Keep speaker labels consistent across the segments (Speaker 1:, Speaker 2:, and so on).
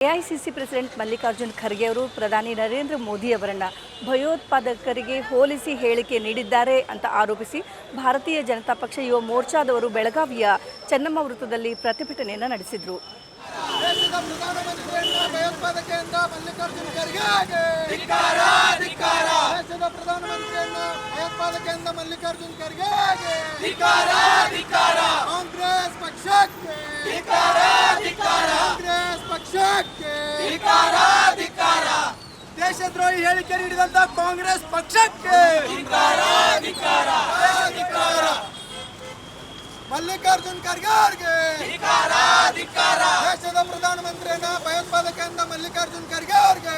Speaker 1: AICC president Mallikarjun Kharge ಅವರು ಪ್ರಧಾನಿ ನರೇಂದ್ರ ಮೋದಿ ಅವರನ್ನು ಭಯೋತ್ಪಾದಕರಿಗೆ ಹೋಲಿಸಿ ಹೇಳಿಕೆ ನೀಡಿದ್ದಾರೆ ಅಂತ ಆರೋಪಿಸಿ ಭಾರತೀಯ ಜನತಾ ಪಕ್ಷ ಯುವ ಮೋರ್ಚಾದವರು ಬೆಳಗಾವಿಯ ಚೆನ್ನಮ್ಮ ವೃತ್ತದಲ್ಲಿ ಪ್ರತಿಭಟನೆಯನ್ನು ನಡೆಸಿದರು.
Speaker 2: ದೇಶದ್ರೋಹಿ ಹೇಳಿಕೆ ನೀಡಿದಂತ ಕಾಂಗ್ರೆಸ್ ಪಕ್ಷಕ್ಕೆ ಮಲ್ಲಿಕಾರ್ಜುನ್ ಖರ್ಗೆ ಅವರಿಗೆ ದೇಶದ ಪ್ರಧಾನಮಂತ್ರಿಯನ್ನ ಭಯೋತ್ಪಾದಕರಿಂದ ಮಲ್ಲಿಕಾರ್ಜುನ್ ಖರ್ಗೆ ಅವರಿಗೆ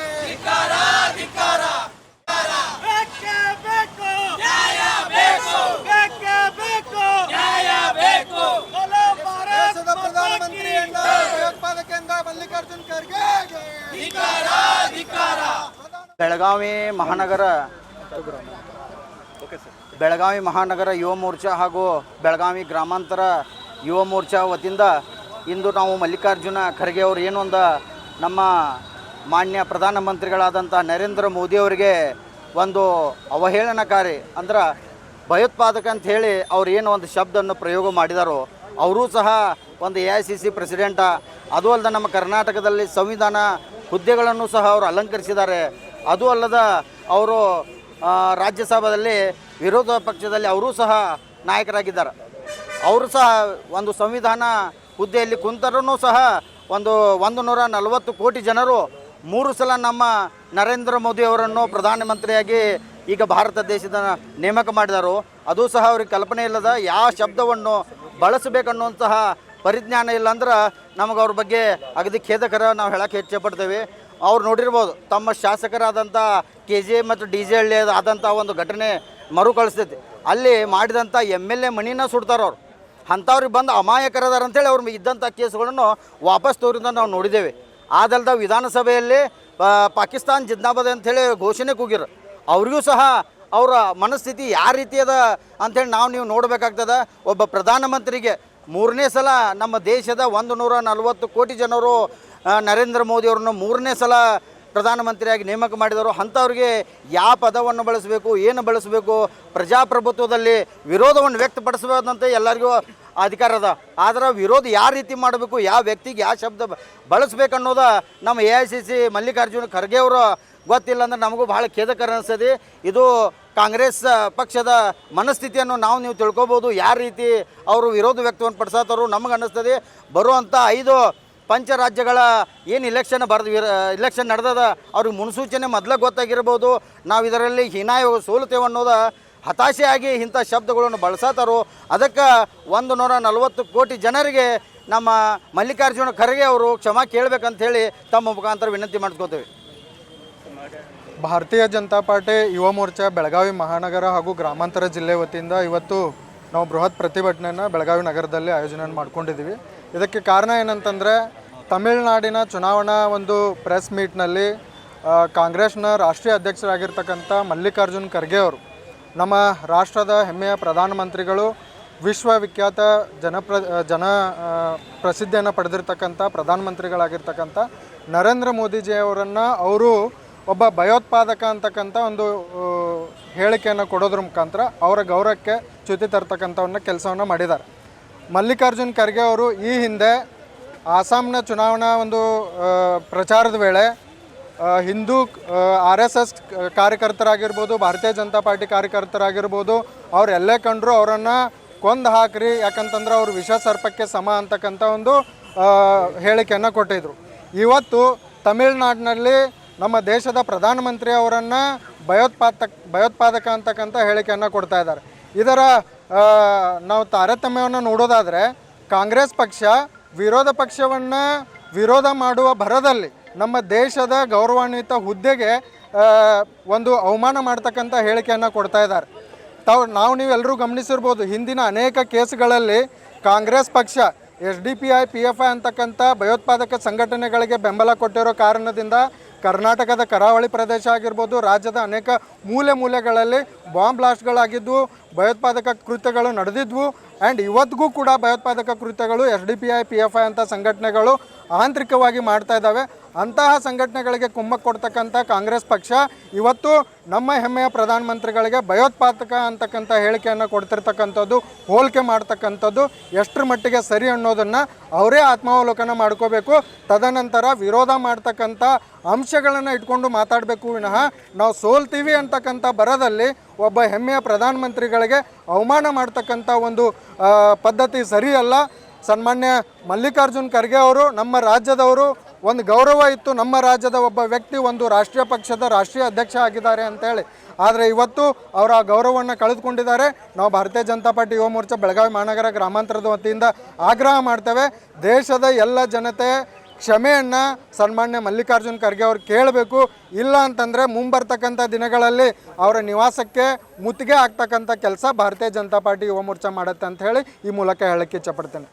Speaker 2: ದೇಶದ ಪ್ರಧಾನಮಂತ್ರಿಯನ್ನ ಭಯೋತ್ಪಾದಕರಿಂದ ಮಲ್ಲಿಕಾರ್ಜುನ್ ಖರ್ಗೆ
Speaker 3: ಬೆಳಗಾವಿ ಮಹಾನಗರ ಯುವ ಮೋರ್ಚಾ ಹಾಗೂ ಬೆಳಗಾವಿ ಗ್ರಾಮಾಂತರ ಯುವ ಮೋರ್ಚಾ ವತಿಯಿಂದ ಇಂದು ನಾವು ಮಲ್ಲಿಕಾರ್ಜುನ ಖರ್ಗೆ ಅವರು ಏನೊಂದು ನಮ್ಮ ಮಾನ್ಯ ಪ್ರಧಾನಮಂತ್ರಿಗಳಾದಂಥ ನರೇಂದ್ರ ಮೋದಿಯವರಿಗೆ ಒಂದು ಅವಹೇಳನಕಾರಿ ಅಂದ್ರೆ ಭಯೋತ್ಪಾದಕ ಅಂತ ಹೇಳಿ ಅವ್ರು ಏನು ಒಂದು ಶಬ್ದವನ್ನು ಪ್ರಯೋಗ ಮಾಡಿದಾರೋ ಅವರೂ ಸಹ ಒಂದು ಎಐಸಿಸಿ ಪ್ರೆಸಿಡೆಂಟ, ಅದು ಅಲ್ಲದೆ ನಮ್ಮ ಕರ್ನಾಟಕದಲ್ಲಿ ಸಂವಿಧಾನ ಹುದ್ದೆಗಳನ್ನು ಸಹ ಅವರು ಅಲಂಕರಿಸಿದ್ದಾರೆ. ಅದು ಅಲ್ಲದ ಅವರು ರಾಜ್ಯಸಭಾದಲ್ಲಿ ವಿರೋಧ ಪಕ್ಷದಲ್ಲಿ ಅವರೂ ಸಹ ನಾಯಕರಾಗಿದ್ದಾರೆ. ಅವರು ಸಹ ಒಂದು ಸಂವಿಧಾನ ಹುದ್ದೆಯಲ್ಲಿ ಕುಂತರೂ ಸಹ 140 ಕೋಟಿ ಜನರು 3 ಸಲ ನಮ್ಮ ನರೇಂದ್ರ ಮೋದಿ ಅವರನ್ನು ಪ್ರಧಾನಮಂತ್ರಿಯಾಗಿ ಈಗ ಭಾರತ ದೇಶದ ನೇಮಕ ಮಾಡಿದರು. ಅದು ಸಹ ಅವ್ರಿಗೆ ಕಲ್ಪನೆ ಇಲ್ಲದ ಯಾವ ಶಬ್ದವನ್ನು ಬಳಸಬೇಕನ್ನುವಂತಹ ಪರಿಜ್ಞಾನ ಇಲ್ಲ ಅಂದ್ರೆ ನಮಗೆ ಅವ್ರ ಬಗ್ಗೆ ಅಗದಿ ಖೇದಕರ ನಾವು ಹೇಳಕ್ಕೆ ಇಚ್ಛೆಪಡ್ತೇವೆ. ಅವ್ರು ನೋಡಿರ್ಬೋದು, ತಮ್ಮ ಶಾಸಕರಾದಂಥ KJ ಮತ್ತು DJ ಹಳ್ಳಿ ಆದಂಥ ಒಂದು ಘಟನೆ ಮರುಕಳಿಸ್ತೈತಿ. ಅಲ್ಲಿ ಮಾಡಿದಂಥ MLA ಮಣಿನ ಸುಡ್ತಾರೆ ಅವ್ರು. ಅಂಥವ್ರಿಗೆ ಬಂದು ಅಮಾಯಕರದಾರ ಅಂತೇಳಿ ಅವ್ರು ಇದ್ದಂಥ ಕೇಸುಗಳನ್ನು ವಾಪಸ್ ತೋರಿಂದ ನಾವು ನೋಡಿದ್ದೇವೆ. ಆದಲ್ದ ವಿಧಾನಸಭೆಯಲ್ಲಿ ಪಾಕಿಸ್ತಾನ್ ಜಿಂದಾಬಾದ್ ಅಂಥೇಳಿ ಘೋಷಣೆ ಕೂಗಿರು. ಅವ್ರಿಗೂ ಸಹ ಅವರ ಮನಸ್ಥಿತಿ ಯಾವ ರೀತಿ ಅದ ಅಂಥೇಳಿ ನೀವು ನೋಡಬೇಕಾಗ್ತದೆ. ಒಬ್ಬ ಪ್ರಧಾನಮಂತ್ರಿಗೆ 3ನೇ ಸಲ ನಮ್ಮ ದೇಶದ 140 ಕೋಟಿ ಜನರು ನರೇಂದ್ರ ಮೋದಿ ಅವ್ರನ್ನ 3ನೇ ಸಲ ಪ್ರಧಾನಮಂತ್ರಿಯಾಗಿ ನೇಮಕ ಮಾಡಿದರು. ಅಂಥವ್ರಿಗೆ ಯಾವ ಪದವನ್ನು ಬಳಸಬೇಕು, ಏನು ಬಳಸಬೇಕು, ಪ್ರಜಾಪ್ರಭುತ್ವದಲ್ಲಿ ವಿರೋಧವನ್ನು ವ್ಯಕ್ತಪಡಿಸಬೇಕಂತ ಎಲ್ಲರಿಗೂ ಅಧಿಕಾರ ಅದ. ಆದರೆ ವಿರೋಧ ಯಾವ ರೀತಿ ಮಾಡಬೇಕು, ಯಾವ ವ್ಯಕ್ತಿಗೆ ಯಾವ ಶಬ್ದ ಬಳಸಬೇಕನ್ನೋದು ನಮ್ಮ ಎಐಸಿಸಿ ಮಲ್ಲಿಕಾರ್ಜುನ ಖರ್ಗೆ ಅವರು ಗೊತ್ತಿಲ್ಲ ಅಂದ್ರೆ ನಮಗೂ ಭಾಳ ಖೇದಕರ ಅನಿಸ್ತದೆ. ಇದು ಕಾಂಗ್ರೆಸ್ ಪಕ್ಷದ ಮನಸ್ಥಿತಿಯನ್ನು ನೀವು ತಿಳ್ಕೊಬೋದು. ಯಾವ ರೀತಿ ಅವರು ವಿರೋಧ ವ್ಯಕ್ತವನ್ನು ಪಡಿಸತ್ತಾರೋ ನಮಗೆ ಅನ್ನಿಸ್ತದೆ. ಬರುವಂಥ 5 ಪಂಚರಾಜ್ಯಗಳ ಏನು ಇಲೆಕ್ಷನ್ ನಡೆದದ ಅವ್ರಿಗೆ ಮುನ್ಸೂಚನೆ ಮೊದಲೇ ಗೊತ್ತಾಗಿರ್ಬೋದು. ನಾವು ಇದರಲ್ಲಿ ಹೀನಾಯ ಸೋಲುತ್ತೇವೆ ಅನ್ನೋದು ಹತಾಶೆಯಾಗಿ ಇಂಥ ಶಬ್ದಗಳನ್ನು ಬಳಸತ್ತಾರೋ. ಅದಕ್ಕೆ 140 ಕೋಟಿ ಜನರಿಗೆ ನಮ್ಮ ಮಲ್ಲಿಕಾರ್ಜುನ ಖರ್ಗೆ ಅವರು ಕ್ಷಮಾ ಕೇಳಬೇಕಂಥೇಳಿ ತಮ್ಮ ಮುಖಾಂತರ ವಿನಂತಿ ಮಾಡಿಸ್ಕೋತೇವೆ.
Speaker 4: ಭಾರತೀಯ ಜನತಾ ಪಾರ್ಟಿ ಯುವ ಮೋರ್ಚಾ ಬೆಳಗಾವಿ ಮಹಾನಗರ ಹಾಗೂ ಗ್ರಾಮಾಂತರ ಜಿಲ್ಲೆ ವತಿಯಿಂದ ಇವತ್ತು ನಾವು ಬೃಹತ್ ಪ್ರತಿಭಟನೆಯನ್ನು ಬೆಳಗಾವಿ ನಗರದಲ್ಲಿ ಆಯೋಜನೆ ಮಾಡ್ಕೊಂಡಿದ್ದೀವಿ. ಇದಕ್ಕೆ ಕಾರಣ ಏನಂತಂದರೆ, ತಮಿಳುನಾಡಿನ ಚುನಾವಣಾ ಒಂದು ಪ್ರೆಸ್ ಮೀಟ್ನಲ್ಲಿ ಕಾಂಗ್ರೆಸ್ನ ರಾಷ್ಟ್ರೀಯ ಅಧ್ಯಕ್ಷರಾಗಿರ್ತಕ್ಕಂಥ ಮಲ್ಲಿಕಾರ್ಜುನ್ ಖರ್ಗೆ ಅವರು, ನಮ್ಮ ರಾಷ್ಟ್ರದ ಹೆಮ್ಮೆಯ ಪ್ರಧಾನಮಂತ್ರಿಗಳು, ವಿಶ್ವವಿಖ್ಯಾತ ಪ್ರಸಿದ್ಧಿಯನ್ನು ಪಡೆದಿರ್ತಕ್ಕಂಥ ಪ್ರಧಾನಮಂತ್ರಿಗಳಾಗಿರ್ತಕ್ಕಂಥ ನರೇಂದ್ರ ಮೋದಿಜಿಯವರನ್ನು ಅವರು ಒಬ್ಬ ಭಯೋತ್ಪಾದಕ ಅಂತಕ್ಕಂಥ ಒಂದು ಹೇಳಿಕೆಯನ್ನು ಕೊಡೋದ್ರ ಮುಖಾಂತರ ಅವರ ಗೌರವಕ್ಕೆ ಚ್ಯುತಿ ತರ್ತಕ್ಕಂಥವನ್ನ ಕೆಲಸವನ್ನು ಮಾಡಿದ್ದಾರೆ. ಮಲ್ಲಿಕಾರ್ಜುನ್ ಖರ್ಗೆ ಅವರು ಈ ಹಿಂದೆ ಆಸಾಂನ ಚುನಾವಣಾ ಒಂದು ಪ್ರಚಾರದ ವೇಳೆ ಹಿಂದೂ RSS ಕಾರ್ಯಕರ್ತರಾಗಿರ್ಬೋದು, ಭಾರತೀಯ ಜನತಾ ಪಾರ್ಟಿ ಕಾರ್ಯಕರ್ತರಾಗಿರ್ಬೋದು, ಅವ್ರು ಎಲ್ಲೇ ಕಂಡ್ರು ಅವರನ್ನು ಕೊಂದು ಹಾಕ್ರಿ, ಯಾಕಂತಂದ್ರೆ ಅವರು ವಿಷ ಸರ್ಪಕ್ಕೆ ಸಮ ಅಂತಕ್ಕಂಥ ಒಂದು ಹೇಳಿಕೆಯನ್ನು ಕೊಟ್ಟಿದ್ರು. ಇವತ್ತು ತಮಿಳುನಾಡಿನಲ್ಲಿ ನಮ್ಮ ದೇಶದ ಪ್ರಧಾನಮಂತ್ರಿ ಅವರನ್ನು ಭಯೋತ್ಪಾದಕ ಅಂತಕ್ಕಂಥ ಹೇಳಿಕೆಯನ್ನು ಕೊಡ್ತಾ ಇದ್ದಾರೆ. ಇದರ ನಾವು ತಾರತಮ್ಯವನ್ನು ನೋಡೋದಾದರೆ, ಕಾಂಗ್ರೆಸ್ ಪಕ್ಷ ವಿರೋಧ ಪಕ್ಷವನ್ನು ವಿರೋಧ ಮಾಡುವ ಭರದಲ್ಲಿ ನಮ್ಮ ದೇಶದ ಗೌರವಾನ್ವಿತ ಹುದ್ದೆಗೆ ಒಂದು ಅವಮಾನ ಮಾಡ್ತಕ್ಕಂಥ ಹೇಳಿಕೆಯನ್ನು ಕೊಡ್ತಾ ಇದ್ದಾರೆ. ನೀವೆಲ್ಲರೂ ಗಮನಿಸಿರ್ಬೋದು, ಹಿಂದಿನ ಅನೇಕ ಕೇಸುಗಳಲ್ಲಿ ಕಾಂಗ್ರೆಸ್ ಪಕ್ಷ SDPI PFI ಅಂತಕ್ಕಂಥ ಭಯೋತ್ಪಾದಕ ಸಂಘಟನೆಗಳಿಗೆ ಬೆಂಬಲ ಕೊಟ್ಟಿರೋ ಕಾರಣದಿಂದ ಕರ್ನಾಟಕದ ಕರಾವಳಿ ಪ್ರದೇಶ ಆಗಿರ್ಬೋದು, ರಾಜ್ಯದ ಅನೇಕ ಮೂಲೆಗಳಲ್ಲಿ ಬಾಂಬ್ ಬ್ಲಾಸ್ಟ್ಗಳಾಗಿದ್ವು, ಭಯೋತ್ಪಾದಕ ಕೃತ್ಯಗಳು ನಡೆದಿದ್ವು. ಆ್ಯಂಡ್ ಇವತ್ತಿಗೂ ಕೂಡ ಭಯೋತ್ಪಾದಕ ಕೃತ್ಯಗಳು SDPI PFI ಅಂತ ಸಂಘಟನೆಗಳು ಆಂತರಿಕವಾಗಿ ಮಾಡ್ತಾ ಇದ್ದಾವೆ. ಅಂತಹ ಸಂಘಟನೆಗಳಿಗೆ ಕುಮ್ಮಕ್ಕು ಕೊಡ್ತಕ್ಕಂಥ ಕಾಂಗ್ರೆಸ್ ಪಕ್ಷ ಇವತ್ತು ನಮ್ಮ ಹೆಮ್ಮೆಯ ಪ್ರಧಾನಮಂತ್ರಿಗಳಿಗೆ ಭಯೋತ್ಪಾದಕ ಅಂತಕ್ಕಂಥ ಹೇಳಿಕೆಯನ್ನು ಕೊಡ್ತಿರ್ತಕ್ಕಂಥದ್ದು, ಹೋಲಿಕೆ ಮಾಡ್ತಕ್ಕಂಥದ್ದು ಎಷ್ಟರ ಮಟ್ಟಿಗೆ ಸರಿ ಅನ್ನೋದನ್ನು ಅವರೇ ಆತ್ಮಾವಲೋಕನ ಮಾಡ್ಕೋಬೇಕು. ತದನಂತರ ವಿರೋಧ ಮಾಡ್ತಕ್ಕಂಥ ಅಂಶಗಳನ್ನು ಇಟ್ಕೊಂಡು ಮಾತಾಡಬೇಕು ವಿನಃ ನಾವು ಸೋಲ್ತೀವಿ ಅಂತಕ್ಕಂಥ ಬರದಲ್ಲಿ ಒಬ್ಬ ಹೆಮ್ಮೆಯ ಪ್ರಧಾನಮಂತ್ರಿಗಳಿಗೆ ಅವಮಾನ ಮಾಡ್ತಕ್ಕಂಥ ಒಂದು ಪದ್ಧತಿ ಸರಿಯಲ್ಲ. ಸನ್ಮಾನ್ಯ ಮಲ್ಲಿಕಾರ್ಜುನ್ ಖರ್ಗೆ ಅವರು ನಮ್ಮ ರಾಜ್ಯದವರು, ಒಂದು ಗೌರವ ಇತ್ತು, ನಮ್ಮ ರಾಜ್ಯದ ಒಬ್ಬ ವ್ಯಕ್ತಿ ಒಂದು ರಾಷ್ಟ್ರೀಯ ಪಕ್ಷದ ರಾಷ್ಟ್ರೀಯ ಅಧ್ಯಕ್ಷ ಆಗಿದ್ದಾರೆ ಅಂತೇಳಿ. ಆದರೆ ಇವತ್ತು ಅವರು ಆ ಗೌರವವನ್ನು ಕಳೆದುಕೊಂಡಿದ್ದಾರೆ. ನಾವು ಭಾರತೀಯ ಜನತಾ ಪಾರ್ಟಿ ಯುವ ಮೋರ್ಚಾ ಬೆಳಗಾವಿ ಮಹಾನಗರ ಗ್ರಾಮಾಂತರದ ವತಿಯಿಂದ ಆಗ್ರಹ ಮಾಡ್ತೇವೆ. ದೇಶದ ಎಲ್ಲ ಜನತೆ ಕ್ಷಮೆಯನ್ನು ಸನ್ಮಾನ್ಯ ಮಲ್ಲಿಕಾರ್ಜುನ್ ಖರ್ಗೆ ಅವ್ರು ಕೇಳಬೇಕು. ಇಲ್ಲ ಅಂತಂದರೆ ಮುಂಬರ್ತಕ್ಕಂಥ ದಿನಗಳಲ್ಲಿ ಅವರ ನಿವಾಸಕ್ಕೆ ಮುತ್ತಿಗೆ ಆಗ್ತಕ್ಕಂಥ ಕೆಲಸ ಭಾರತೀಯ ಜನತಾ ಪಾರ್ಟಿ ಯುವ ಮೋರ್ಚಾ ಮಾಡುತ್ತೆ ಅಂತ ಹೇಳಿ ಈ ಮೂಲಕ ಹೇಳಕ್ಕೆ ಇಚ್ಛಪಡ್ತೇನೆ.